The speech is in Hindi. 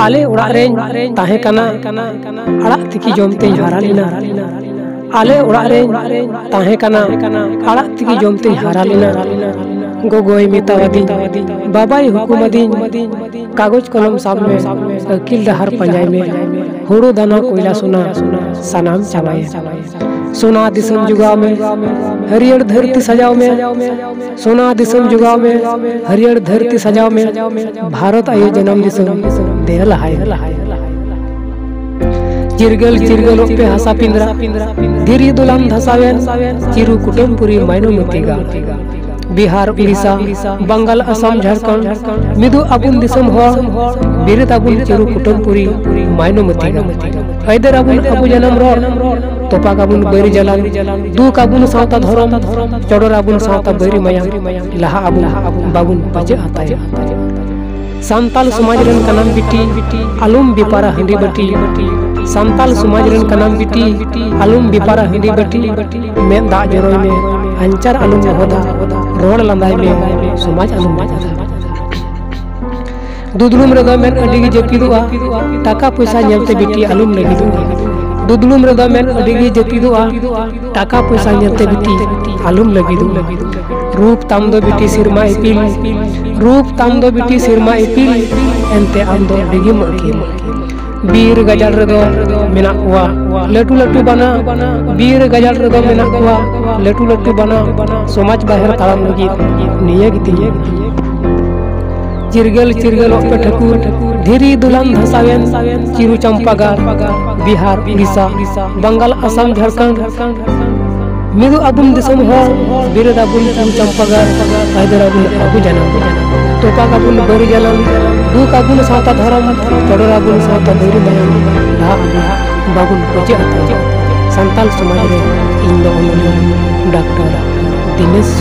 आले उड़ा रे ताहे कना अड़ा तिकी जमते हरा लेना आले उड़ा रे ताहे कना अड़ा तिकी जमते हरा लेना गोगोई मितावदी बाबाई हुकुमदी कागज कलम साब में अकील डहर पंजाई में हुड़ो दाना कोयला सोना सनाम चबाए सोना दिसम जुगाव में हरियर धरती सजाव में सोना दिसम जुगाव में हरियर धरती सजाव में भारत आयो जन्म दिसम देह लहाय चिरगल चिरगल पे हसा पिंदरा धीरी दुलाम धसावेन चिरु कुटुमपुरी मायनो मतिगा बिहार उड़ीसा बंगाल असम झारखंड मिदु अबुन दिसम होर बिरत अबुन चिरु कुटुमपुरी मायनो मतिगा हैदर अबुन अबु जन्म रोड तोपा काबुन बैरी जलान दू काबुन सावता धरम चोडोर अबुन सावता बैरी मयाम लहा अबुन बाबुन बजे आताय संताल समाज रन कनाम बिटी आलुम बिपारा हंडी बटी संताल समाज रन कनाम बिटी आलुम बिपारा हंडी बटी में दा जरोय में अंचार आलुम होदा रोड लंदाय में समाज आलुम दुदलुम रेदा में अडिगी जपिदुआ टाका पैसा नेलते बिटी आलुम लगिदुआ दुदलुम रेदा में अडिगी जपिदुआ टाका पैसा नेलते बिटी आलुम लगिदुआ रूप ताम दो बिटी सिरमा इपिल रूप ताम दो बिटी सिरमा इपिल एंते आम दो डिगी मकिल बीर गजल रेदो मेना हुआ लटू लटू बना बीर गजल रेदो मेना हुआ लटू लटू बना समाज बाहर तालाम लगी निये गिती चिरगल चिरगल पे ठकुर धीरी दुलाम धसावेन चिरु चंपागार बिहार उड़ीसा बंगाल असम झारखंड मिदु अबुन दिसम हो बिरद अबुन चिरु चंपागार हैदर अबुन अबु जन्म तोपा अबुन बैरी जलान दू अबुन सावता धरम चोडोर अबुन सावता बैरी मयाम लहा बाबुन बजे आता संताल समाज रे इन दो डॉक्टर दिनेश